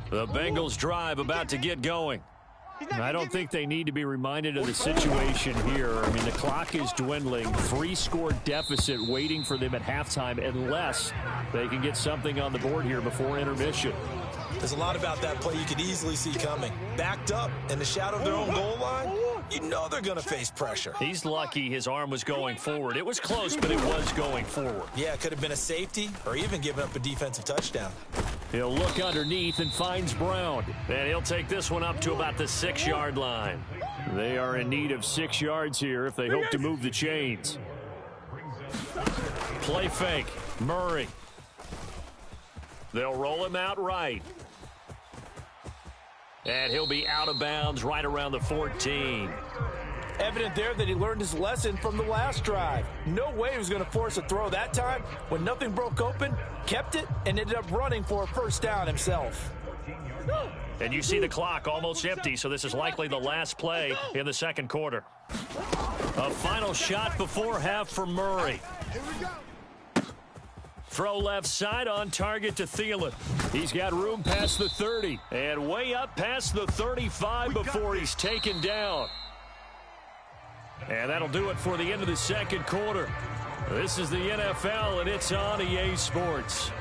The Bengals drive about to get going. I don't think they need to be reminded of the situation here. I mean, the clock is dwindling. 3-score deficit waiting for them at halftime unless they can get something on the board here before intermission. There's a lot about that play you could easily see coming. Backed up in the shadow of their own goal line, you know they're going to face pressure. He's lucky his arm was going forward. It was close, but it was going forward. Yeah, it could have been a safety or even given up a defensive touchdown. He'll look underneath and finds Brown. And he'll take this one up to about the 6-yard line. They are in need of 6 yards here if they hope to move the chains. Play fake. Murray. They'll roll him out right. And he'll be out of bounds right around the 14. Evident there that he learned his lesson from the last drive. No way he was going to force a throw that time. When nothing broke open, kept it, and ended up running for a first down himself. And you see the clock almost empty, so this is likely the last play in the second quarter. A final shot before half for Murray. Here we go. Throw left side on target to Thielen. He's got room past the 30 and way up past the 35 before he's taken down. And that'll do it for the end of the second quarter. This is the NFL, and it's on EA Sports.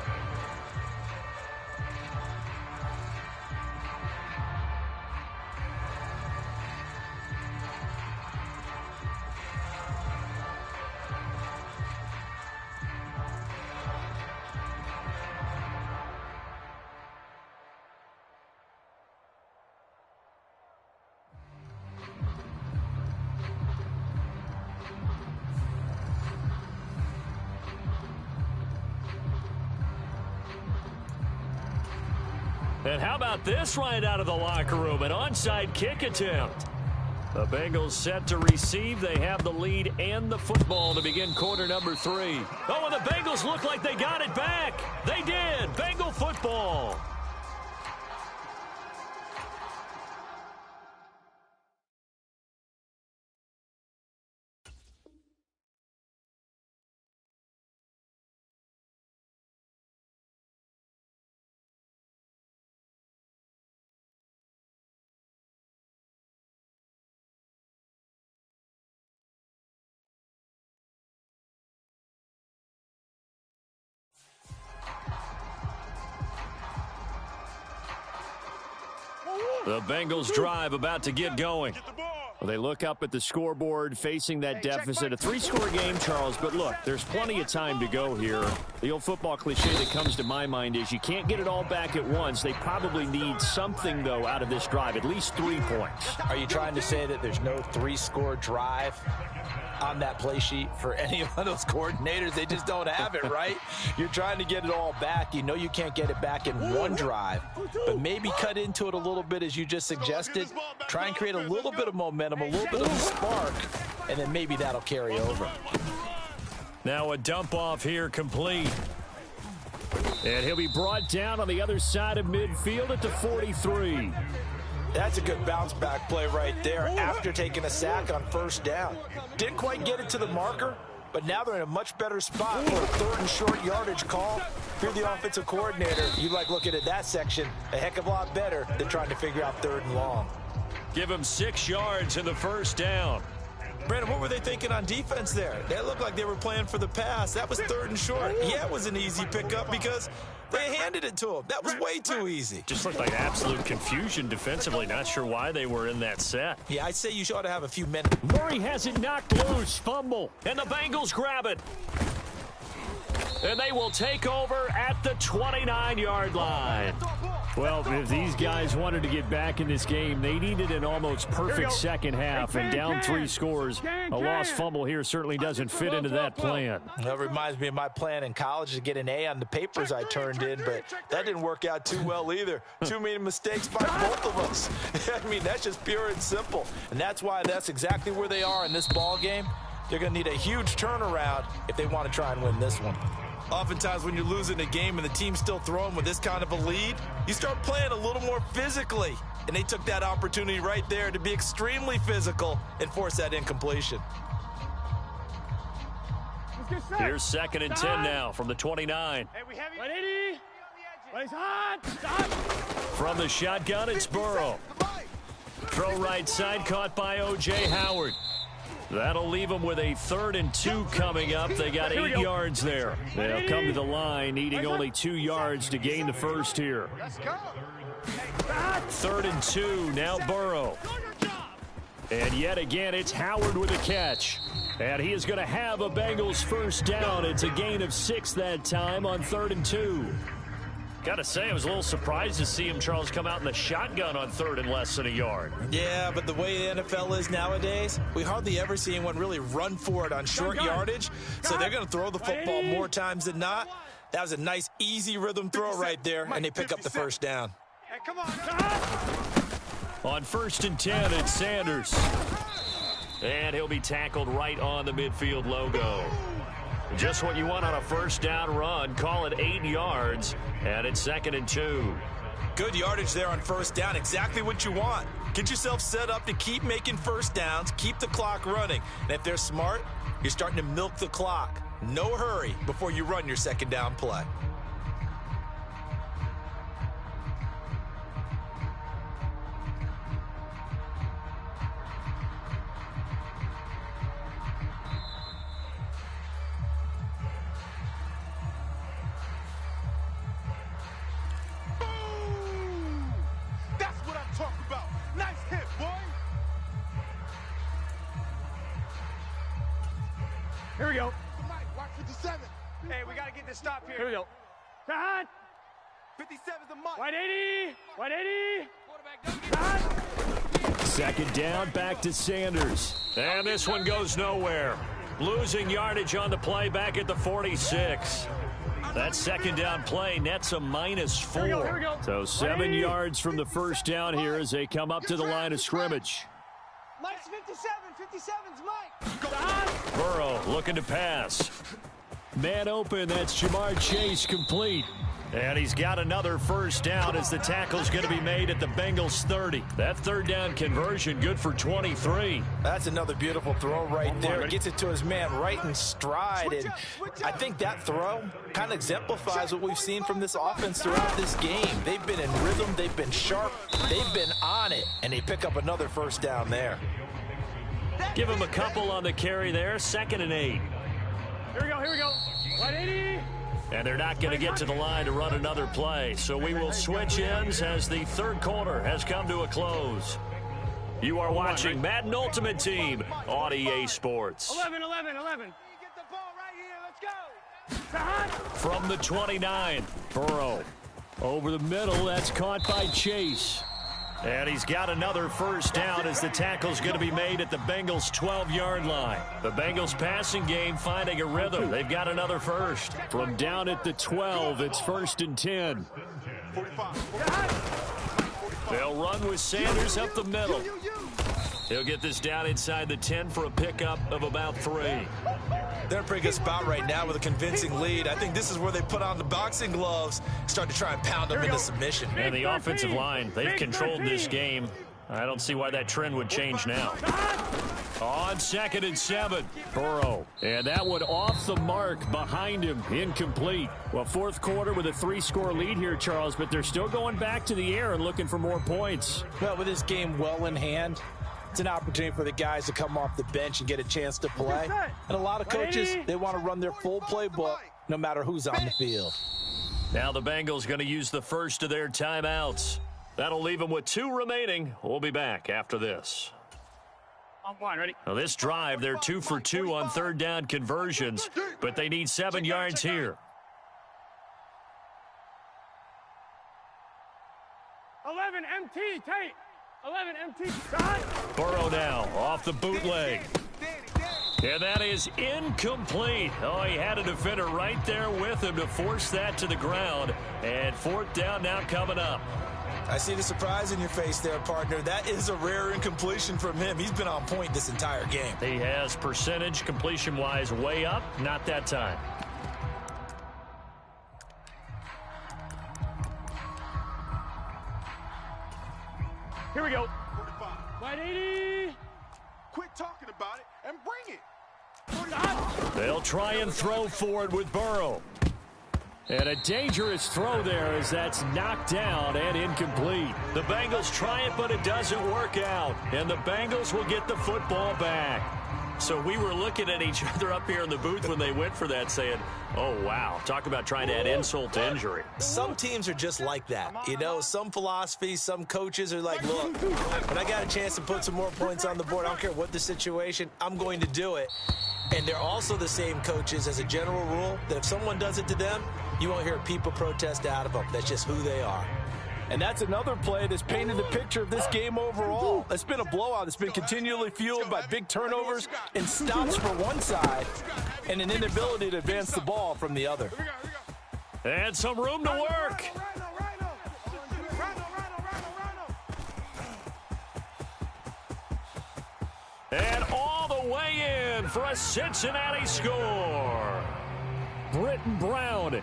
And how about this right out of the locker room? An onside kick attempt. The Bengals set to receive. They have the lead and the football to begin quarter number 3. Oh, and the Bengals look like they got it back. They did. Bengal football. The Bengals drive about to get going. Well, they look up at the scoreboard facing that deficit. A 3-score game, Charles, but look, there's plenty of time to go here. The old football cliche that comes to my mind is you can't get it all back at once. They probably need something, though, out of this drive, at least 3 points. Are you trying to say that there's no 3-score drive on that play sheet for any of those coordinators? They just don't have it, right? You're trying to get it all back. You know you can't get it back in one drive, but maybe cut into it a little bit as you just suggested. Try and create a little bit of momentum, a little bit of a spark, and then maybe that'll carry over. Now a dump off here complete. And he'll be brought down on the other side of midfield at the 43. That's a good bounce back play right there after taking a sack on first down. Didn't quite get it to the marker, but now they're in a much better spot for a 3rd and short yardage call. If you're the offensive coordinator, you like looking at that section a heck of a lot better than trying to figure out 3rd and long. Give him 6 yards in the first down. Brandon, what were they thinking on defense there? They looked like they were playing for the pass. That was 3rd and short. Yeah, it was an easy pickup because they handed it to him. That was way too easy. Just looked like absolute confusion defensively. Not sure why they were in that set. Yeah, I'd say you ought to have a few minutes. Murray has it knocked loose. Fumble. And the Bengals grab it. And they will take over at the 29-yard line. Well, if these guys wanted to get back in this game, they needed an almost perfect second half. And down 3 scores, a lost fumble here certainly doesn't fit into that plan. That reminds me of my plan in college to get an A on the papers I turned in, but that didn't work out too well either. Too many mistakes by both of us. I mean, that's just pure and simple. And that's why that's exactly where they are in this ball game. They're going to need a huge turnaround if they want to try and win this one. Oftentimes when you're losing a game and the team's still throwing with this kind of a lead, you start playing a little more physically. And they took that opportunity right there to be extremely physical and force that incompletion. Here's 2nd and 10 now from the 29. Hey, we have you. 180. From the shotgun, it's Burrow. Throw right side, caught by O.J. Howard. That'll leave them with a 3rd and 2 coming up. They got 8 yards there. They'll come to the line, needing only 2 yards to gain the first here. 3rd and 2, now Burrow. And yet again, it's Howard with a catch. And he is going to have a Bengals first down. It's a gain of 6 that time on 3rd and 2. Got to say, I was a little surprised to see him, Charles, come out in the shotgun on 3rd and less than a yard. Yeah, but the way the NFL is nowadays, we hardly ever see anyone really run for it on short yardage. So they're going to throw the football more times than not. That was a nice, easy rhythm throw right there, and they pick up the first down. Hey, come on. On 1st and 10, it's Sanders. And he'll be tackled right on the midfield logo. Just what you want on a first down run. Call it 8 yards, and it's 2nd and 2. Good yardage there on first down. Exactly what you want. Get yourself set up to keep making first downs, keep the clock running. And if they're smart, you're starting to milk the clock. No hurry before you run your second down play. Here we go. Watch 57. Hey, we got to get this stop here. Here we go. Cut. 57's the mark. 180. 180. Second down, back to Sanders. And this one goes nowhere. Losing yardage on the play back at the 46. That second down play nets a -4. Here we go. So 7 yards from the first down here as they come up to the line of scrimmage. Mike's 57. 57's Mike. Burrow looking to pass. Man open, that's Jamar Chase complete. And he's got another first down as the tackle's going to be made at the Bengals 30. That 3rd down conversion good for 23. That's another beautiful throw right there. Gets it to his man right in stride. And I think that throw kind of exemplifies what we've seen from this offense throughout this game. They've been in rhythm. They've been sharp. They've been on it. And they pick up another first down there. Give him a couple on the carry there. 2nd and 8. Here we go. 180. And they're not going to get to the line to run another play. So we will switch ends as the 3rd quarter has come to a close. You are watching Madden Ultimate Team on EA Sports. 11. Get the ball right here. Let's go. From the 29, Burrow. Over the middle, that's caught by Chase. And he's got another first down as the tackle's going to be made at the Bengals' 12-yard line. The Bengals passing game finding a rhythm. They've got another first. From down at the 12, it's 1st and 10. They'll run with Sanders up the middle. He'll get this down inside the 10 for a pickup of about 3. They're in a pretty good spot right now with a convincing lead. I think this is where they put on the boxing gloves, start to try and pound them into submission. And the offensive line, they've controlled this game. I don't see why that trend would change now. On 2nd and 7, Burrow. And that one off the mark behind him, incomplete. Well, 4th quarter with a 3-score lead here, Charles, but they're still going back to the air and looking for more points. Well, with this game well in hand, it's an opportunity for the guys to come off the bench and get a chance to play. And a lot of coaches, they want to run their full playbook no matter who's on the field. Now the Bengals going to use the first of their timeouts. That'll leave them with 2 remaining. We'll be back after this. On 1, ready? Now this drive, they're 2 for 2 on 3rd down conversions, but they need 7 yards here. 11 MT, Tate. 11 MT. Burrow now off the bootleg. And that is incomplete. Oh, he had a defender right there with him to force that to the ground. And 4th down now coming up. I see the surprise in your face there, partner. That is a rare incompletion from him. He's been on point this entire game. He has percentage completion-wise way up. Not that time. Here we go. 180. Quit talking about it and bring it. They'll try and throw for it with Burrow. And a dangerous throw there as that's knocked down and incomplete. The Bengals try it, but it doesn't work out. And the Bengals will get the football back. So we were looking at each other up here in the booth when they went for that saying, oh, wow, talk about trying to add insult to injury. Some teams are just like that. You know, some philosophies, some coaches are like, look, when I got a chance to put some more points on the board, I don't care what the situation, I'm going to do it. And they're also the same coaches as a general rule that if someone does it to them, you won't hear people protest out of them. That's just who they are. And that's another play that's painted the picture of this game overall. It's been a blowout. It's been continually fueled by big turnovers and stops for one side and an inability to advance the ball from the other. And some room to work. And all the way in for a Cincinnati score. Britton Brown,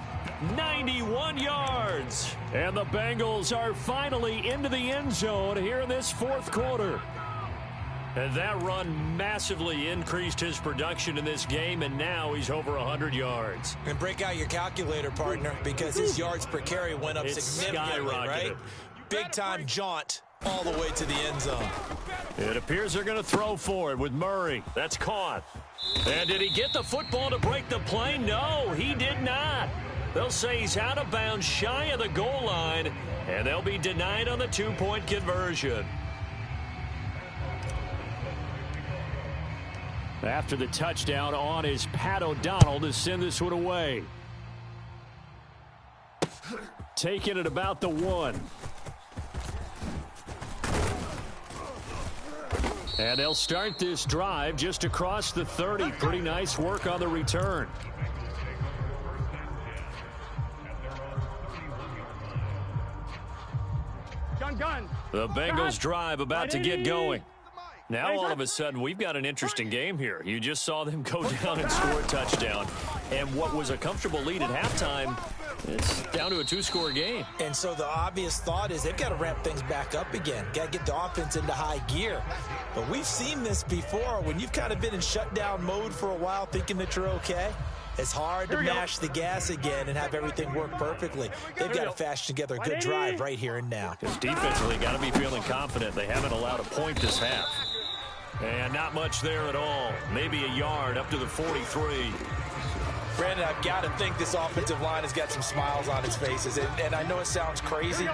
91 yards. And the Bengals are finally into the end zone here in this fourth quarter. And that run massively increased his production in this game, and now he's over 100 yards. And break out your calculator, partner, because his yards per carry went up significantly, right? Big-time jaunt all the way to the end zone. It appears they're going to throw for it with Murray. That's caught. And did he get the football to break the play? No, he did not. They'll say he's out of bounds shy of the goal line, and they'll be denied on the two-point conversion. After the touchdown on is Pat O'Donnell to send this one away. Taking it about the 1. And they'll start this drive just across the 30. Pretty nice work on the return. The Bengals drive about to get going. Now all of a sudden we've got an interesting game here. You just saw them go down and score a touchdown. And what was a comfortable lead at halftime, it's down to a 2-score game. And so the obvious thought is they've got to ramp things back up again. Got to get the offense into high gear. But we've seen this before when you've kind of been in shutdown mode for a while thinking that you're okay. It's hard to mash the gas again and have everything work perfectly. They've got to fashion together a good drive right here and now. Because defensively, got to be feeling confident. They haven't allowed a point this half. And not much there at all. Maybe a yard up to the 43. Brandon, I've got to think this offensive line has got some smiles on its faces. And I know it sounds crazy,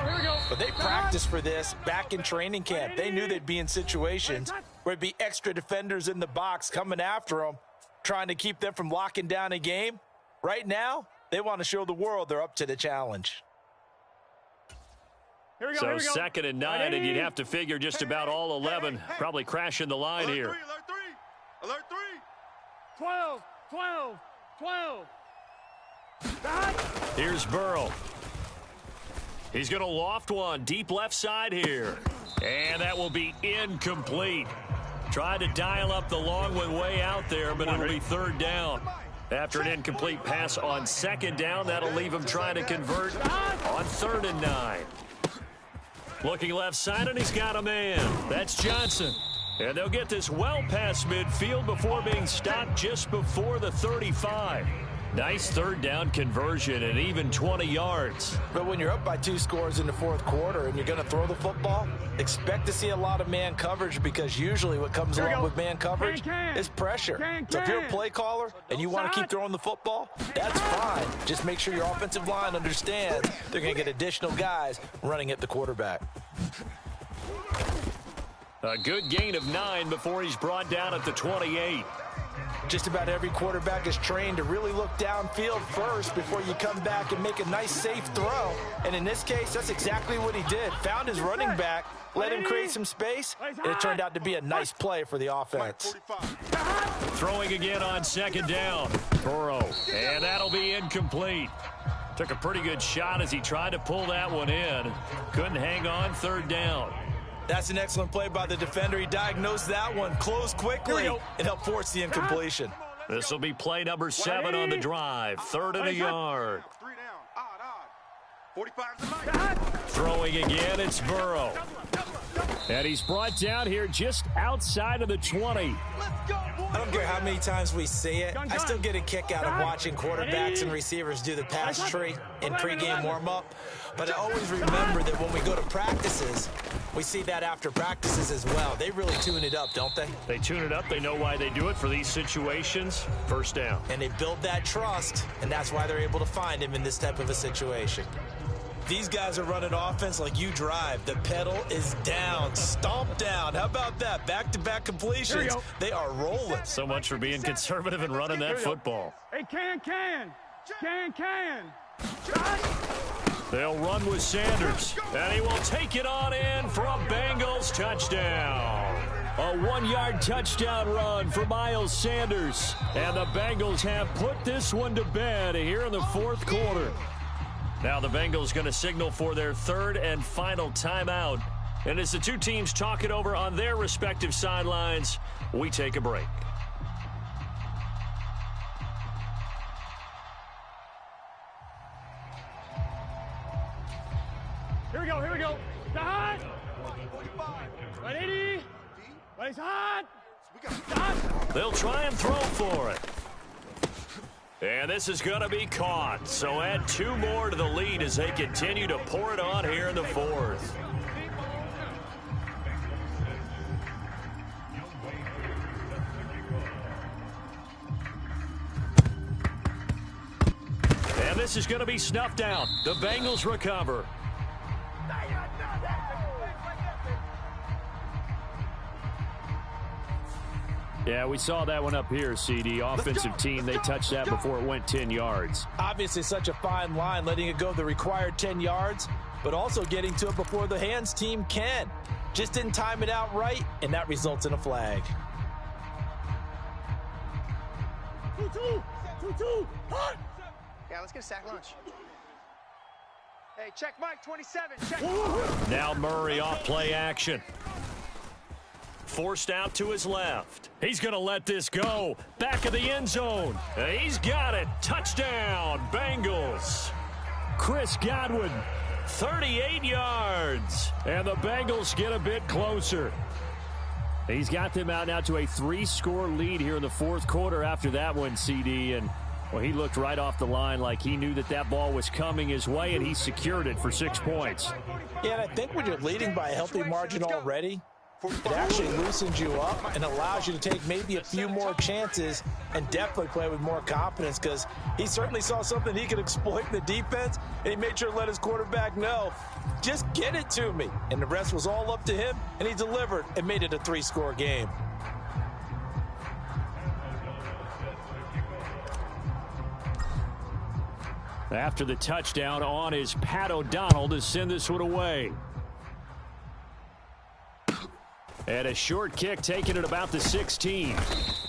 but they practiced for this back in training camp. They knew they'd be in situations where there'd be extra defenders in the box coming after them, trying to keep them from locking down a game. Right now, they want to show the world they're up to the challenge. So 2nd and 9, and you'd have to figure just about all 11 probably crashing the line here. Alert 3. 12. Here's Burrow. He's going to loft one deep left side here. And that will be incomplete. Tried to dial up the long one way out there, but it'll be 3rd down. After an incomplete pass on 2nd down, that'll leave him trying to convert on 3rd and 9. Looking left side, and he's got a man. That's Johnson. And they'll get this well past midfield before being stopped just before the 35. Nice 3rd down conversion and even 20 yards. But when you're up by 2 scores in the 4th quarter and you're going to throw the football, expect to see a lot of man coverage because usually what comes along with man coverage is pressure. So if you're a play caller and you want to keep throwing the football, that's fine. Just make sure your offensive line understands they're going to get additional guys running at the quarterback. A good gain of 9 before he's brought down at the 28. Just about every quarterback is trained to really look downfield first before you come back and make a nice, safe throw. And in this case, that's exactly what he did. Found his running back, let him create some space, and it turned out to be a nice play for the offense. Throwing again on 2nd down. Burrow, and that'll be incomplete. Took a pretty good shot as he tried to pull that one in. Couldn't hang on 3rd down. That's an excellent play by the defender. He diagnosed that one, closed quickly, and helped force the incompletion. This will be play number 7 on the drive. 3rd and a yard. 3 down. Odd. 45 is the line. Throwing again, it's Burrow. And he's brought down here just outside of the 20. I don't care how many times we see it. I still get a kick out of watching quarterbacks and receivers do the pass tree in pregame warm-up. But I always remember that when we go to practices, we see that after practices as well. They really tune it up, don't they? They tune it up. They know why they do it for these situations. First down. And they build that trust, and that's why they're able to find him in this type of a situation. These guys are running offense like you drive. The pedal is down, stomp down. How about that? Back-to-back completions. They are rolling. So much for being conservative and running that football. Hey, can. They'll run with Sanders, and he will take it on in for a Bengals touchdown. A 1-yard touchdown run for Miles Sanders. And the Bengals have put this one to bed here in the fourth quarter. Now the Bengals going to signal for their third and final timeout. And as the two teams talk it over on their respective sidelines, we take a break. Here we go. It's hot. 180. It's hot. They'll try and throw for it. And this is going to be caught. So add 2 more to the lead as they continue to pour it on here in the fourth. And this is going to be snuffed out. The Bengals recover. Yeah, we saw that one up here, CD. Offensive team, they touched that before it went 10 yards. Obviously such a fine line, letting it go the required 10 yards, but also getting to it before the hands team can. Just didn't time it out right, and that results in a flag. 2-2. Hot. Yeah, let's get a sack lunch. Hey, check Mike, 27. Check. Now Murray off play action. Forced out to his left. He's going to let this go. Back of the end zone. He's got it. Touchdown, Bengals. Chris Godwin, 38 yards. And the Bengals get a bit closer. He's got them out now to a 3-score lead here in the fourth quarter after that one, CD. And, well, he looked right off the line like he knew that that ball was coming his way, and he secured it for 6 points. Yeah, and I think when you're leading by a healthy margin already, it actually loosens you up and allows you to take maybe a few more chances and definitely play with more confidence, because he certainly saw something he could exploit in the defense, and he made sure to let his quarterback know, just get it to me. And the rest was all up to him, and he delivered and made it a 3-score game. After the touchdown, on is Pat O'Donnell to send this one away. And a short kick taken at about the 16.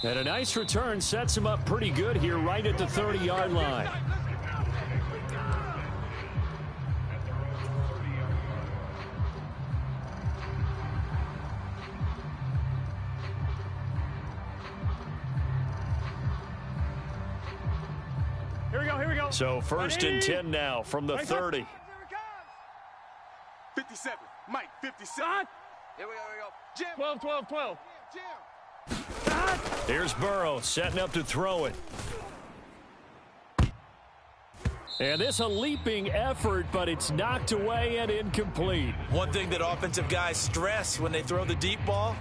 And a nice return sets him up pretty good here right at the 30-yard line. Here we go. So first and 10 now from the 30. 57. Mike, 57. Here we go. Jim. 12. Jim. Here's Burrow setting up to throw it. And this a leaping effort, but it's knocked away and incomplete. One thing that offensive guys stress when they throw the deep ball,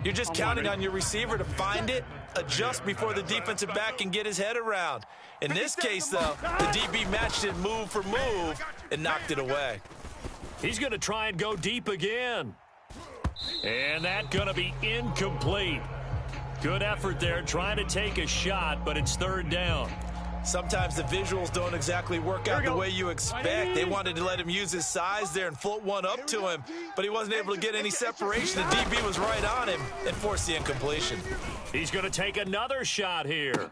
you're just counting on your receiver to find it, adjust before the defensive back can get his head around. In this case, though, the DB matched it move for move and knocked it away. He's going to try and go deep again. And that's going to be incomplete. Good effort there, trying to take a shot, but it's third down. Sometimes the visuals don't exactly work out the way you expect. They wanted to let him use his size there and float one up to him, but he wasn't able to get any separation. The DB was right on him and forced the incompletion. He's going to take another shot here.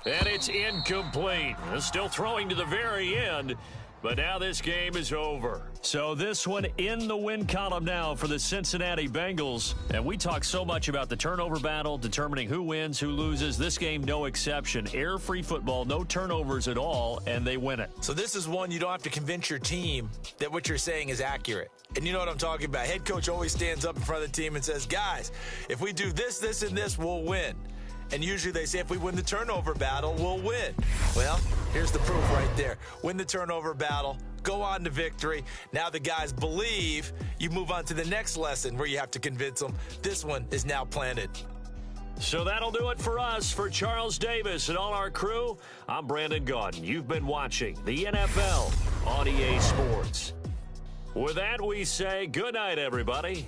And it's incomplete. Still throwing to the very end. But now this game is over. So this one in the win column now for the Cincinnati Bengals. And we talk so much about the turnover battle, determining who wins, who loses. This game, no exception. Air-free football, no turnovers at all, and they win it. So this is one you don't have to convince your team that what you're saying is accurate. And you know what I'm talking about. Head coach always stands up in front of the team and says, guys, if we do this, this, and this, we'll win. And usually they say if we win the turnover battle, we'll win. Well, here's the proof right there. Win the turnover battle, go on to victory. Now the guys believe. You move on to the next lesson where you have to convince them. This one is now planted. So that'll do it for us. For Charles Davis and all our crew, I'm Brandon Gaudin. You've been watching the NFL on EA Sports. With that, we say good night, everybody.